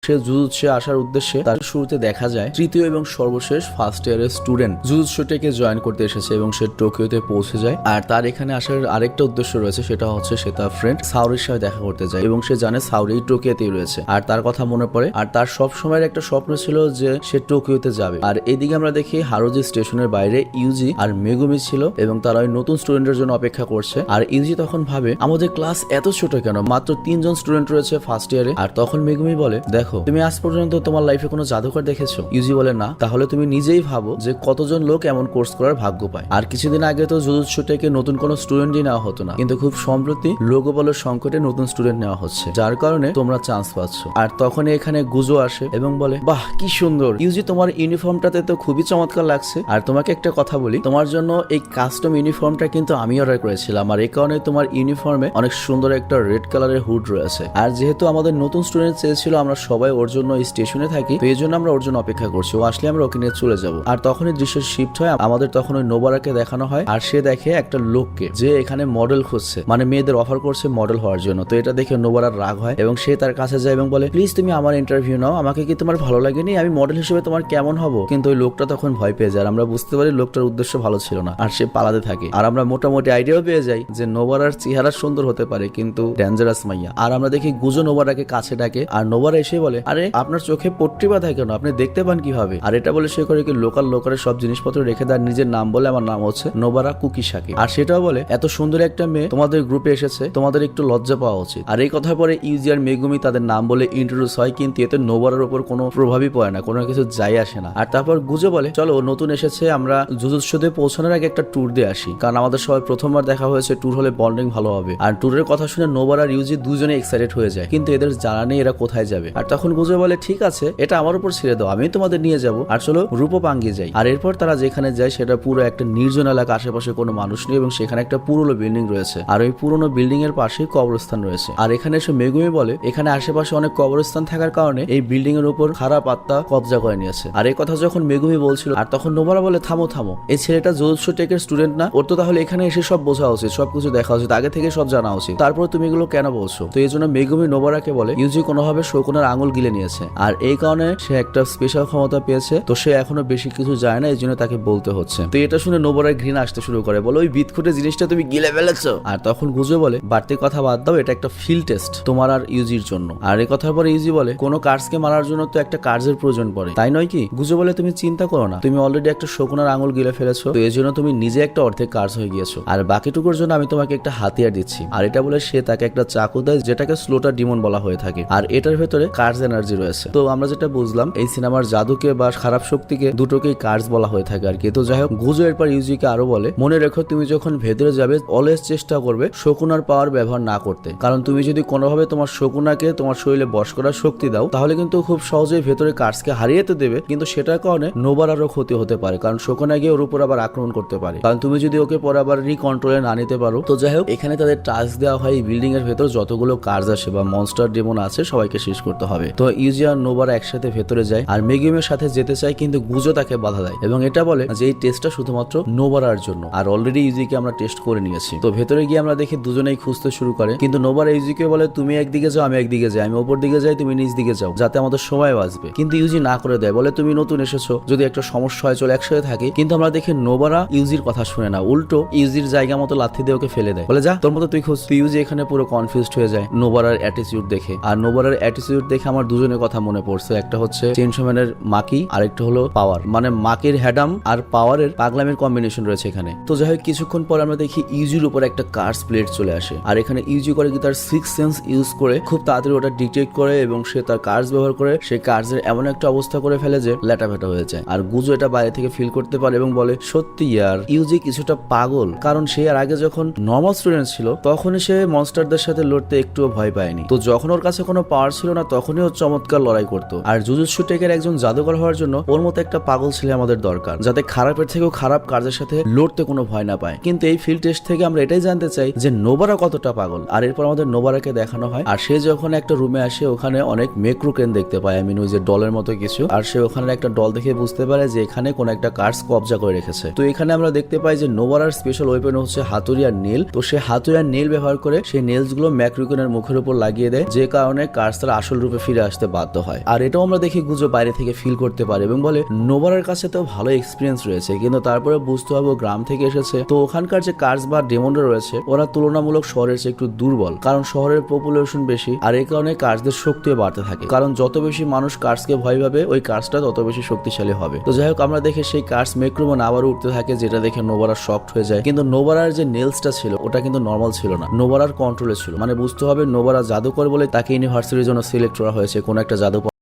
সে জুজুৎসে আসার উদ্দেশ্যে তার শুরুতে দেখা যায় তৃতীয় এবং সর্বশেষ ফার্স্ট ইয়ারের স্টুডেন্ট জুজুৎসুটাকে জয়েন করতে এসেছে এবং সে টোকিওতে পৌঁছে যায়। আর তার এখানে আসার আরেকটা উদ্দেশ্য রয়েছে, সেটা হচ্ছে সে তার ফ্রেন্ড সাউরির সাথে দেখা করতে যায় এবং সে জানে সাউরি টোকিওতেই রয়েছে আর তার কথা মনে পড়ে। আর তার সব সময়ের একটা স্বপ্ন ছিল যে সে টোকিওতে যাবে। আর এদিকে আমরা দেখি হারুজি স্টেশনের বাইরে ইউজি আর মেগুমি ছিল এবং তারা ওই নতুন স্টুডেন্টের জন্য অপেক্ষা করছে। আর ইউজি তখন ভাবে আমাদের ক্লাস এত ছোট কেন, মাত্র 3 জন স্টুডেন্ট রয়েছে ফার্স্ট ইয়ারে। আর তখন মেগুমি বলে, দেখো তুমি আজ পর্যন্ত তোমার লাইফে কোনো জাদুকর দেখেছো? ইউজি বলে না। তাহলে তুমি নিজেই ভাবো যে কতজন লোক এমন কোর্স করার ভাগ্য পায়। আর কিছুদিন আগে তো জুজুৎসুটাকে নতুন কোনো স্টুডেন্টই নেওয়া হতো না, কিন্তু খুব সম্প্রতি লোকবলের সংকটে নতুন স্টুডেন্ট নেওয়া হচ্ছে, যার কারণে তোমরা চান্স পাচ্ছ। আর তখন এখানে গুজো আসে এবং বলে, বাহ কি সুন্দর ইউজি, তোমার ইউনিফর্মটাতে তো খুবই চমৎকার লাগছে। আর তোমাকে একটা কথা বলি, তোমার জন্য এই কাস্টম ইউনিফর্মটা কিন্তু আমি অর্ডার করেছিলাম, আর এই কারণে তোমার ইউনিফর্মে অনেক সুন্দর একটা রেড কালারের হুড রয়েছে। আর যেহেতু আমাদের নতুন স্টুডেন্ট চেয়েছিল আমরা সবাই ওর জন্য এই স্টেশনে থাকি, তো এই জন্য আমরা ওর জন্য অপেক্ষা করছি, ও আসলে আমরা ওকে নিয়ে চলে যাবো। আর তখনই দৃশ্যের শিফট হয়, আমাদের তখন ওই নোবারাকে দেখানো হয় আর সে দেখে একটা লোককে যে এখানে মডেল খুঁজছে, মানে মেয়েদের অফার করছে মডেল হওয়ার জন্য। তো এটা দেখে নোবারার রাগ হয় এবং সে তার কাছে যায় এবং বলে, প্লিজ তুমি আমার ইন্টারভিউ নাও, আমাকে কি তোমার ভালো লাগেনি? আমি মডেল হিসেবে তোমার কেমন হবো? কিন্তু ওই লোকটা তখন ভয় পেয়ে যায়। আমরা বুঝতে পারি লোকটার উদ্দেশ্য ভালো ছিল না আর সে পালাতে থাকে। আর আমরা মোটামুটি আইডিয়াও পেয়ে যাই যে নোবারার চেহারা সুন্দর হতে পারে কিন্তু ডেঞ্জারাস মাইয়া। আর আমরা দেখি গুজো নোবারাকে কাছে ডাকে আর নোবারা এসে বলে, আরে আপনার চোখে পট্টি বাঁধা কেন, আপনি দেখতে পান কিভাবে? আর এটা বলে সে করে কি লোকালের সব জিনিসপত্র রেখে দেয়, নিজের নাম বলে, আমার নাম হচ্ছে নোবারা কুকিসাকি। আর সেটাও বলে, এত সুন্দর একটা মেয়ে তোমাদের গ্রুপে এসেছে, তোমাদের একটু লজ্জা পাওয়া উচিত। আর এই কথা পরে ইউজি আর মেগুমি তাদের নাম বলে ইন্ট্রোডিউস হয়, কিন্তু এতে নোবারার উপর কোনো প্রভাবই পড়ে না, কোনো কিছু যাই আসে না। আর তারপর গুজো বলে, চলো নতুন এসেছে, আমরা জুজুৎসুতে পৌঁছানোর আগে একটা ট্যুর দিয়ে আসি, কারণ আমাদের সবাই প্রথমবার দেখা হয়েছে, ট্যুর হলে বন্ডিং ভালো হবে। আর ট্যুরের কথা শুনে নোবারা আর ইউজি দুজনে এক্সাইটেড হয়ে যায়, কিন্তু এদের জানা নেই এরা কোথায় যাবে। আর তখন গুজো বলে, ঠিক আছে এটা আমার উপর ছেড়ে দাও, আমি তোমাদের নিয়ে যাবো, আর চলো রূপপাঙ্গি যাই। আর এরপর তারা যেখানে যায় সেটা পুরো একটা নির্জন এলাকা, আশেপাশে কোনো মানুষ নেই এবং সেখানে একটা পুরনো বিল্ডিং রয়েছে। আর ওই পুরনো বিল্ডিং এর পাশেই কবরস্থান রয়েছে। আর এখানে এসে মেগুমি বলে, এখানে আশেপাশে অনেক কবরস্থান থাকার কারণে এই বিল্ডিং এর উপর খারাপ আত্মা কবজা করে নিয়েছে। আর এই কথা যখন মেগুমি বলছিল, আর তখন নোবারা বলে, থামো থামো, এই ছেলেটা জুজুৎসু টেকের স্টুডেন্ট না? ওর তো তাহলে এখানে এসে সব বোঝা উচিত, সবকিছু দেখা উচিত, আগে থেকে সব জানা উচিত, তারপর তুমি এগুলো কেন বলছো? তো এই জন্য মেগুমি নোবারাকে বলে, ইউজি কোনোভাবে শকুনের আঙুল গিলে নিয়েছে আর এই কারণে সে একটা স্পেশাল ক্ষমতা পেয়েছে, তো সে এখনো বেশি কিছু জানে না, এই জন্য তাকে বলতে হচ্ছে। তো এটা শুনে নোবারার ঘৃণা আসতে শুরু করে, বলে, ওই বিদখুটে জিনিসটা তুমি গিলে ফেলেছো। আর তখন গুজো বলে, বাড়তি কথা বাদ দাও, এটা একটা ফিল্ড টেস্ট তোমার আর ইউজির জন্য। আর এই কথার পরে ইউজি বলে, কোনো কার্সকে মারার জন্য তো একটা কার্সের প্রয়োজন পড়ে, তাই নয় কি? গুজো বলে, তুমি চিন্তা করো না, তুমি অলরেডি একটা শকুনের আঙুল গিলে ফেলেছো, তো এই জন্য তুমি নিজে একটা অর্ধেক কার্স হয়ে গিয়েছো, আর বাকিটুকুর জন্য আমি তোমাকে একটা হাতিয়ার দিচ্ছি। আর এটা বলে সে তাকে একটা চাকু দেয়, যেটাকে স্লোটার ডিমন বলা হয়ে থাকে। আর এটার ভেতরে কার্স এনার্জি রয়েছে। তো আমরা যেটা বুঝলাম, এই সিনেমার জাদুকে বা খারাপ শক্তিকে দুটোকেই কার্স বলা হয়ে থাকে আর কি। তো যাই হোক, গুজো এরপর ইউজিকে আরো বলে, মনে রেখো তুমি যখন ভেতরে যাবে অলওয়েজ চেষ্টা করবে শকুনার পাওয়ার ব্যবহার না করতে, কারণ তুমি যদি কোনোভাবে তোমার শকুনাকে তোমার শরীরে বশ করার শক্তি দাও, তাহলে কিন্তু খুব সহজেই ভেতরে কার্সকে হারিয়ে তো দেবে, কিন্তু সেটার কারণে নোবার আরো ক্ষতি হতে পারে, কারণ শকুনা গিয়ে ওর উপর আবার আক্রমণ করতে পারে, কারণ তুমি যদি ওকে পরে আবার রিকন্ট্রোলে না নিতে পারো। তো যাই হোক, এখানে তাদের টাস্ক দেওয়া হয় এই বিল্ডিং এর ভেতর যতগুলো কার্স আসে বা মনস্টার ডেমন আছে সবাইকে শেষ করতে হবে। তো ইউজি আর নোবারা একসাথে ভেতরে যায় আর মেগুমের সাথে যেতে চায়, কিন্তু গুজো তাকে বাধা দেয় এবং এটা বলে যে এই টেস্টটা শুধুমাত্র নোবারার জন্য, আর অলরেডি ইউজিকে আমরা টেস্ট করে নিয়েছি। তো ভেতরে গিয়ে আমরা দেখি দুজনেই খুঁজতে শুরু করে, কিন্তু নোবারা ইউজিকে বলে, তুমি একদিকে যাও, আমি একদিকে যাই, আমি ওপর দিকে যাই, তুমি নিচ দিকে যাও, যাতে আমাদের সময় বাঁচবে। কিন্তু ইউজি না করে দেয়, বলে, তুমি নতুন এসেছো, যদি একটা সমস্যা হয় চলে একসাথে থাকি। কিন্তু আমরা দেখি নোবারা ইউজির কথা শুনে না, উল্টো ইউজির জায়গা মতো লাথি দিয়ে ওকে ফেলে দেয়, বলে, যা তোর মতো তুই খোঁজ। ইউজি এখানে পুরো কনফিউজড হয়ে যায় নোবারার অ্যাটিটিউড দেখে। আর নোবারার অ্যাটিটিউড দেখে আমার দুজনের কথা মনে পড়ছে, একটা হচ্ছে চেইনসো ম্যানের মাকি, আরেকটা হলো পাওয়ার, মানে মাকির হ্যাডাম আর পাওয়ারের পাগলামের কম্বিনেশন রয়েছে এখানে। তো যাই হোক, কিছুক্ষণ পর আমরা দেখি ইউজির উপর একটা কার্স প্লেট চলে আসে আর এখানে ইউজি করে কি তার 6 সেন্স ইউজ করে খুব তাড়াতাড়ি ওটা ডিটেক্ট করে এবং সে তার কার্স ব্যবহার করে সেই কার্সের এমন একটা অবস্থা করে ফেলে যে ল্যাটাফেটা হয়ে যায়। আর গুজো এটা বাইরে থেকে ফিল করতে পারে এবং বলে, সত্যি ইয়ার ইউজি কিছুটা পাগল, কারণ সে আর আগে যখন নর্মাল স্টুডেন্ট ছিল তখনই সে মনস্টারদের সাথে লড়তে একটুও ভয় পায়নি, তো যখন ওর কাছে কোনো পাওয়ার ছিল না তখনই ও চমৎকার লড়াই করতো। আর জুজুৎসু টেকের একজন জাদুকর হওয়ার জন্য ওর মতো একটা পাগল ছেলে আমাদের দরকার, যাতে খারাপের থেকেও খারাপ কাজের সাথে লড়তে কোনো ভয় না পায়। কিন্তু এই ফিল্ড টেস্ট থেকে আমরা এটাই জানতে চাই যে নোবারা কতটা পাগল। আর এরপর আমাদের নোবারাকে দেখানো হয় আর সে যখন একটা রুমে আসে ওখানে অনেক মেক্রোকেন দেখতে পায়, আই মিন ওই যে ডলের মতো কিছু, আর সে ওখানে একটা ডল দেখে বুঝতে পারে যে এখানে কোন একটা কার্স কবজা করে রেখেছে। তো এখানে আমরা দেখতে পাই যে নোবারার স্পেশাল ওয়েপন হচ্ছে হাতুড়ি আর নেল। তো সে হাতুড়ি আর নেল ব্যবহার করে সেই নেলস গুলো ম্যাক্রোকেনের মুখের উপর লাগিয়ে দেয়, যে কারণে কার্স তার আসল রূপে ফিরে আসতে বাধ্য হয়। আর এটাও আমরা দেখি গুজো বাইরে থেকে ফিল করতে পারে এবং বলে নোবারার কাছে তো ভালো এক্সপিরিয়েন্স রয়েছে, কিন্তু তারপরে বুঝতে হবে ও গ্রাম থেকে এসেছে, তো ওখানকার যে কার্স বা ডেমনরা রয়েছে ওরা তুলনামূলক শহরের চেয়ে একটু দুর্বল, কারণ শহরের পপুলেশন বেশি আর এই কারণে কার্সদের শক্তিও বাড়তে থাকে, কারণ যত বেশি মানুষ কার্সকে ভয় পাবে ওই কার্সটা তত বেশি শক্তিশালী হবে। তো যাই হোক, আমরা দেখে সেই কার্স মেক্রোমন আবারও উঠতে থাকে, যেটা দেখে নোবারা শকড হয়ে যায়। কিন্তু নোবারার যে নেলসটা ছিল ওটা কিন্তু নর্মাল ছিল না, নোবারার কন্ট্রোলে ছিল। মানে বুঝতে হবে নোবারা জাদুকর বলে তাকে ইউনিভার্সিটির জন্য সিলেক্ট করা হয়েছে, কোন একটা জাদু